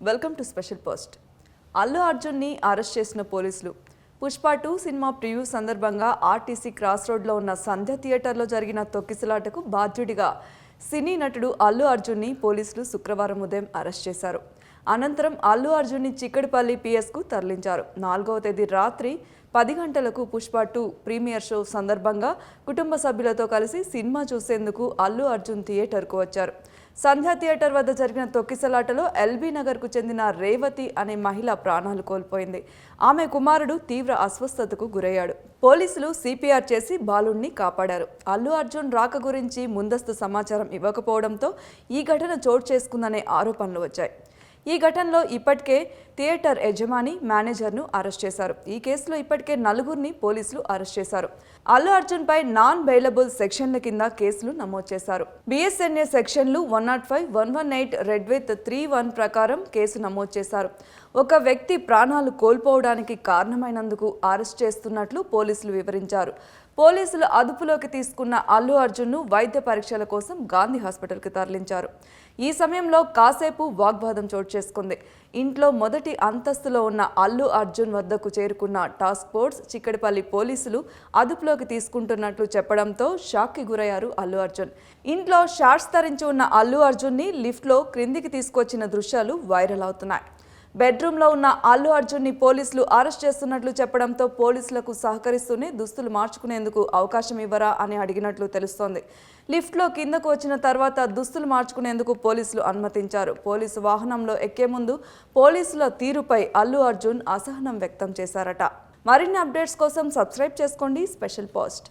Welcome to special post. Allu అర్జున్ని arrest చేసిన పోలీసులు. పుష్ప 2 సినిమా ప్రివ్యూ సందర్భంగా ఆర్టీసీ క్రాస్ రోడ్లో ఉన్న సంధ్య థియేటర్లో జరిగిన తొక్కిసలాటకు బాధ్యుడిగా సినీ నటుడు అల్లు అర్జున్ని పోలీసులు శుక్రవారం ఉదయం అరెస్ట్ చేశారు. అనంతరం అల్లు అర్జున్ని చిక్కడపల్లి పిఎస్కు తరలించారు. 4వ తేదీ రాత్రి 10 గంటలకు పుష్ప 2 ప్రీమియర్ షో సందర్భంగా కుటుంబ సభ్యులతో కలిసి సినిమా చూసేందుకు అల్లు అర్జున్ థియేటర్కు వచ్చారు. సంధ్య థియేటర్ వద్ద జరిగిన తొక్కిసలాటలో ఎల్బీ నగర్కు చెందిన రేవతి అనే మహిళ ప్రాణాలు కోల్పోయింది. ఆమె కుమారుడు తీవ్ర అస్వస్థతకు గురయ్యాడు. పోలీసులు సిపిఆర్ చేసి బాలుణ్ణి కాపాడారు. అల్లు అర్జున్ రాక గురించి ముందస్తు సమాచారం ఇవ్వకపోవడంతో ఈ ఘటన చోటు చేసుకుందనే ఆరోపణలు వచ్చాయి. ఈ ఘటనలో ఇప్పటికే థియేటర్ యజమాని, మేనేజర్ను అరెస్ట్ చేశారు. ఈ కేసులో ఇప్పటికే 4గురిని పోలీసులు అరెస్ట్ చేశారు. అల్లు అర్జున్ పై నాన్ బెయిలబుల్ సెక్షన్ల కింద కేసులు నమోదు చేశారు. బిఎస్ఎన్ఏ సెక్షన్లు 105, 118, రెడ్ విత్ 3(1) ప్రకారం కేసు నమోదు చేశారు. ఒక వ్యక్తి ప్రాణాలు కోల్పోవడానికి కారణమైనందుకు అరెస్ట్ చేస్తున్నట్లు పోలీసులు వివరించారు. పోలీసులు అదుపులోకి తీసుకున్న అల్లు అర్జున్ను వైద్య పరీక్షల కోసం గాంధీ హాస్పిటల్కి తరలించారు. ఈ సమయంలో కాసేపు వాగ్వాదం చోటు చేసుకుంది. ఇంట్లో మొదటి అంతస్తులో ఉన్న అల్లు అర్జున్ వద్దకు చేరుకున్న టాస్క్ ఫోర్స్ చిక్కడపల్లి పోలీసులు అదుపులోకి తీసుకుంటున్నట్లు చెప్పడంతో షాక్కి గురయ్యారు అల్లు అర్జున్. ఇంట్లో షార్ట్స్ ధరించి ఉన్న అల్లు అర్జున్ని లిఫ్ట్లో క్రిందికి తీసుకొచ్చిన దృశ్యాలు వైరల్ అవుతున్నాయి. బెడ్రూమ్లో ఉన్న అల్లు అర్జున్ని పోలీసులు అరెస్ట్ చేస్తున్నట్లు చెప్పడంతో పోలీసులకు సహకరిస్తూనే దుస్తులు మార్చుకునేందుకు అవకాశం ఇవ్వరా అని అడిగినట్లు తెలుస్తోంది. లిఫ్ట్లో కిందకు వచ్చిన తర్వాత దుస్తులు మార్చుకునేందుకు పోలీసులు అనుమతించారు. పోలీసు వాహనంలో ఎక్కే ముందు పోలీసుల తీరుపై అల్లు అర్జున్ అసహనం వ్యక్తం చేశారట. మరిన్ని అప్డేట్స్ కోసం సబ్స్క్రైబ్ చేసుకోండి స్పెషల్ పోస్ట్.